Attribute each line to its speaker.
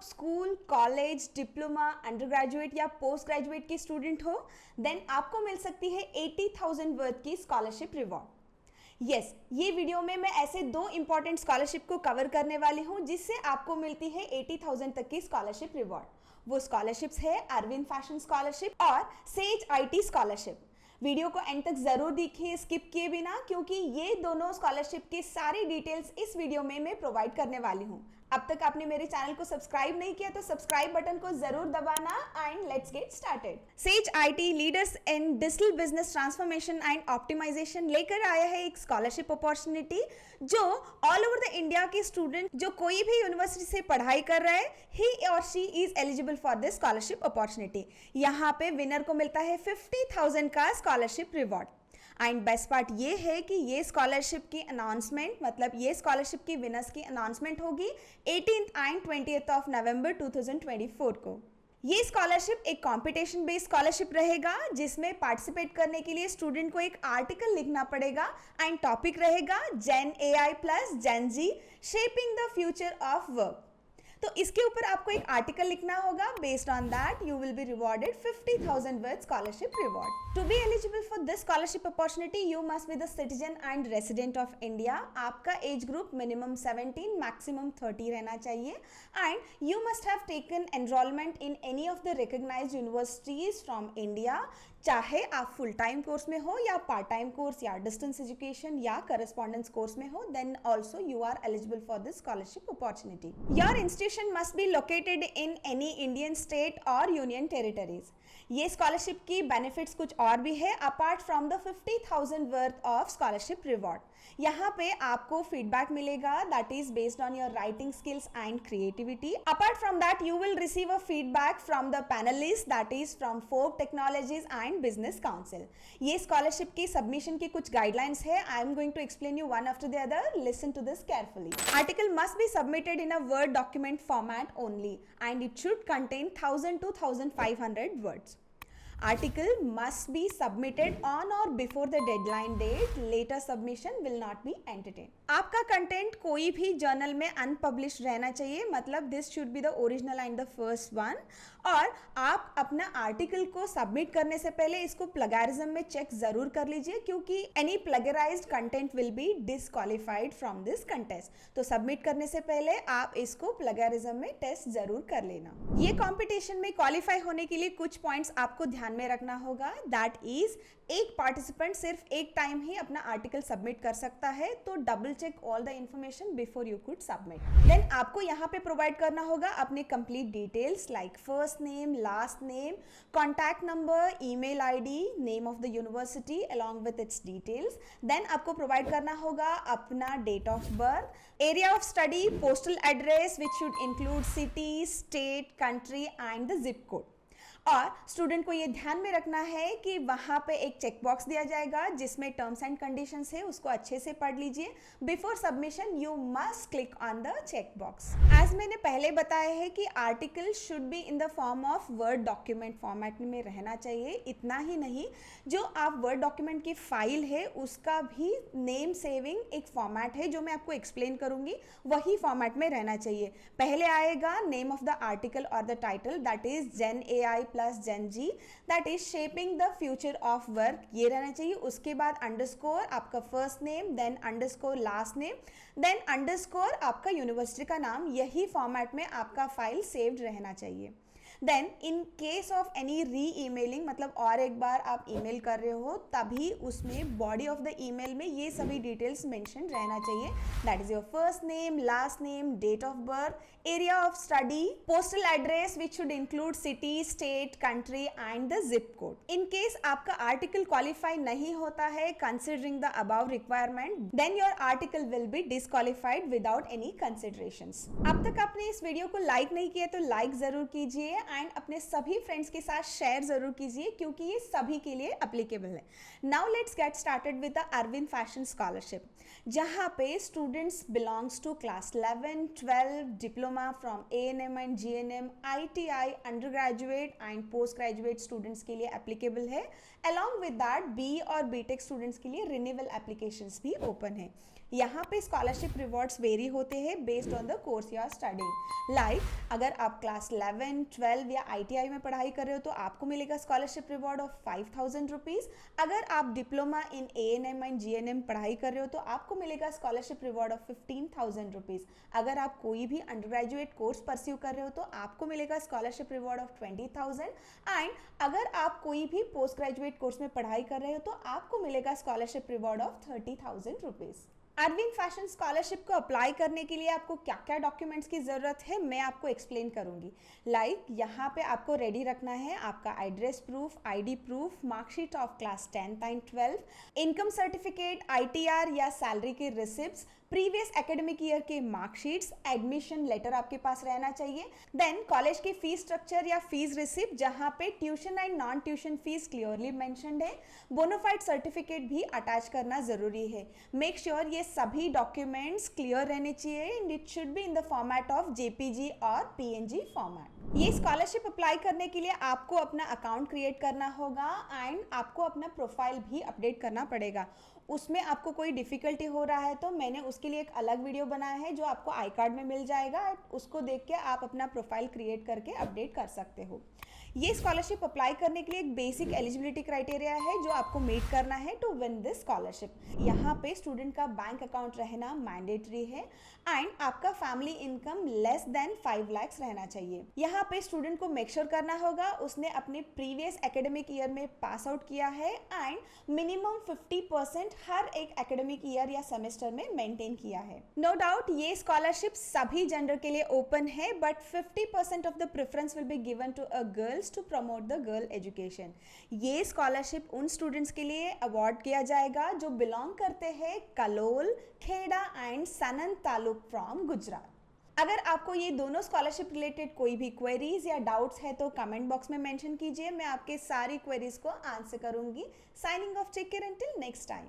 Speaker 1: School, college, diploma, under graduate या post graduate की student हो, देन आपको मिल सकती है 80,000 वर्थ की स्कॉलरशिप रिवॉर्ड। यस, ये वीडियो में मैं ऐसे दो इंपॉर्टेंट स्कॉलरशिप को कवर करने वाली हूँ जिससे आपको मिलती है 80,000 तक की स्कॉलरशिप रिवॉर्ड। वो स्कॉलरशिप्स है अरविंद फैशन स्कॉलरशिप और सेज आईटी स्कॉलरशिप। वीडियो को एंड तक जरूर देखिए स्किप किए बिना, क्योंकि ये दोनों स्कॉलरशिप की सारी डिटेल्स इस वीडियो में मैं प्रोवाइड करने वाली हूँ। अब तक आपने मेरे चैनल को सब्सक्राइब नहीं किया तो सब्सक्राइब बटन को जरूर दबाना and let's get started. Sage IT leaders in digital business transformation and optimisation लेकर आया है एक स्कॉलरशिप अपॉर्चुनिटी जो ऑल ओवर द इंडिया के स्टूडेंट जो कोई भी यूनिवर्सिटी से पढ़ाई कर रहा है, ही और she is eligible for this scholarship opportunity. यहाँ पे विनर को मिलता है 50,000 का scholarship reward. And best part ये है कि ये स्कॉलरशिप की अनाउंसमेंट, मतलब ये स्कॉलरशिप की विनर्स की अनाउंसमेंट होगी 18th and 20th of November 2024 को। ये स्कॉलरशिप एक कंपटीशन बेस्ड स्कॉलरशिप रहेगा जिसमें पार्टिसिपेट करने के लिए स्टूडेंट को एक आर्टिकल लिखना पड़ेगा एंड टॉपिक रहेगा gen AI plus gen Z shaping the future of work. तो इसके ऊपर आपको एक आर्टिकल लिखना होगा। Based on that you will be rewarded 50,000 worth scholarship reward. To be eligible for this scholarship opportunity you must be the citizen and resident of India. आपका age group minimum 17 maximum 30 रहना चाहिए and you must have taken enrolment in any of the recognised universities from India. चाहे आप full time course में हो या part time course या distance education या करस्पॉन्डेंस कोर्स में हो, then also you are eligible for this scholarship opportunity. Your institution must be located in any Indian state और यूनियन टेरिटरीज। ये स्कॉलरशिप की बेनिफिट्स कुछ और भी है apart from the 50,000 worth of scholarship reward. यहाँ पे आपको फीडबैक मिलेगा that is based on your writing skills and creativity. Apart from that you will receive a feedback from the panelist that is from fork technologies and business council. ये scholarship की submission की कुछ guidelines है। I am going to explain you one after the other. Listen to this carefully. Article must be submitted in a word document format only and it should contain 1000 to 1500 words. Article must be submitted on or before the deadline date. Later submission will not be entertained. आपका content कोई भी journal में unpublish रहना चाहिए, मतलब this should be the original and the first one. और आप अपना आर्टिकल को सबमिट करने से पहले इसको प्लगैरिज्म में चेक जरूर कर लीजिए, क्योंकि any plagiarised content will be disqualified from this contest. तो सबमिट करने से पहले आप इसको प्लगैरिज्म में टेस्ट जरूर कर लेना। ये कंपटीशन में क्वालिफाई होने के लिए कुछ पॉइंट्स आपको ध्यान में रखना होगा। दैट इज एक पार्टिसिपेंट सिर्फ एक टाइम ही अपना आर्टिकल सबमिट कर सकता है, तो double check all the information before you could submit. Then आपको यहाँ पे प्रोवाइड करना होगा अपने complete details like first name, last name, contact number, email ID, name of the university along with its details. Then आपको provide करना होगा अपना date of birth, area of study, postal address which should include city, state, country and the zip code. और student को ये ध्यान में रखना है कि वहाँ पे एक चेक बॉक्स दिया जाएगा जिसमें टर्म्स एंड कंडीशंस है, उसको अच्छे से पढ़ लीजिए। Before submission you must click on the check box. As मैंने पहले बताया है कि article should be in the form of word document format में रहना चाहिए। इतना ही नहीं, जो आप वर्ड डॉक्यूमेंट की फाइल है उसका भी नेम सेविंग एक फॉर्मेट है जो मैं आपको एक्सप्लेन करूंगी, वही फॉर्मेट में रहना चाहिए। पहले आएगा नेम ऑफ द आर्टिकल और the title that is gen AI plus gen Z that is shaping the future of work, ये रहना चाहिए। उसके बाद अंडरस्कोर आपका first name, then underscore last name, then underscore आपका यूनिवर्सिटी का नाम। यही फॉर्मेट में आपका फाइल सेव्ड रहना चाहिए। Then in case of any re emailing, मतलब और एक बार आप ईमेल कर रहे हो तभी उसमें बॉडी ऑफ द ईमेल में ये सभी डिटेल्स मेंशन रहना चाहिए। That is your first name, last name, date of birth, area of study, postal address which should include city, state, country and the zip code. In case आपका article qualify नहीं होता है considering the above requirement, then your article will be disqualified without any considerations. अब तक आपने इस video को like नहीं किया तो लाइक जरूर कीजिए एंड अपने सभी फ्रेंड्स के साथ शेयर जरूर कीजिए, क्योंकि ये सभी के लिए एप्लीकेबल है। Now let's get started with the Arvind fashion scholarship, जहाँ पे students belongs to class 11, 12, diploma from ANM and GNM, ITI, under graduate and post graduate students के लिए एप्लीकेबल है। अलॉन्ग विद दैट BE और BTech स्टूडेंट्स के लिए renewal applications भी open है। यहाँ पे स्कॉलरशिप रिवॉर्ड्स वेरी होते हैं based on the course you are studying. Like अगर आप क्लास 11, 12 या ITI में पढ़ाई कर रहे हो तो आपको मिलेगा स्कॉलरशिप रिवॉर्ड ऑफ 5,000 रुपीज़। अगर आप diploma in ANM and GNM पढ़ाई कर रहे हो तो आपको मिलेगा स्कॉलरशिप रिवॉर्ड ऑफ 15,000 रुपीज़। अगर आप कोई भी अंडर ग्रेजुएट कोर्स परस्यू कर रहे हो तो आपको मिलेगा स्कॉलरशिप रिवॉर्ड ऑफ 20,000। एंड अगर आप कोई भी पोस्ट ग्रेजुएट कोर्स में पढ़ाई कर रहे हो तो आपको मिलेगा scholarship reward of 30,000 rupees. Arvind fashion scholarship को अप्लाई करने के लिए आपको क्या क्या डॉक्यूमेंट्स की ज़रूरत है मैं आपको एक्सप्लेन करूंगी। लाइक यहाँ पे आपको रेडी रखना है आपका address proof, ID proof, marksheet of class 10th and 12th, income certificate, ITR या सैलरी के रिसिप्ट्स, प्रीवियस एकेडमिक ईयर के मार्कशीट्स, एडमिशन लेटर आपके पास रहना चाहिए। देन कॉलेज की फीस स्ट्रक्चर या फीस रिसिप्ट जहाँ पे tuition and non tuition fees clearly mentioned है। बोनाफाइड सर्टिफिकेट भी अटैच करना जरूरी है। मेक श्योर ये सभी डॉक्यूमेंट्स क्लियर रहने चाहिए and it should be in the format of JPG और PNG फॉर्मेट। ये स्कॉलरशिप अप्लाई करने के लिए आपको अपना अकाउंट क्रिएट करना होगा एंड आपको अपना प्रोफाइल भी अपडेट करना पड़ेगा। उसमें आपको कोई डिफ़िकल्टी हो रहा है तो मैंने उसके लिए एक अलग वीडियो बनाया है जो आपको आई कार्ड में मिल जाएगा। उसको देख के आप अपना प्रोफाइल क्रिएट करके अपडेट कर सकते हो। ये स्कॉलरशिप अप्लाई करने के लिए एक बेसिक एलिजिबिलिटी क्राइटेरिया है जो आपको मीट करना है टू विन दिस स्कॉलरशिप। यहाँ पे स्टूडेंट का बैंक अकाउंट रहना मैंडेटरी है एंड आपका family income less than 5 lakh रहना चाहिए। यहाँ पे स्टूडेंट को मेक श्योर करना होगा उसने अपने प्रीवियस एकेडमिक ईयर में पास आउट किया है एंड मिनिमम 50% हर एक एकेडमिक ईयर या सेमेस्टर में मेंटेन किया है। नो डाउट ये स्कॉलरशिप सभी जेंडर के लिए ओपन है but 50% of the preference will be given to a girls to promote the girl education. ये स्कॉलरशिप उन स्टूडेंट्स के लिए अवार्ड किया जाएगा जो बिलोंग करते हैं Kalol, Kheda and Sanon taluk from Gujarat. अगर आपको ये दोनों स्कॉलरशिप रिलेटेड कोई भी क्वेरीज या डाउट्स है तो कमेंट बॉक्स में मेंशन कीजिए, मैं आपके सारी क्वेरीज को आंसर करूंगी। Signing off, take care, until next time.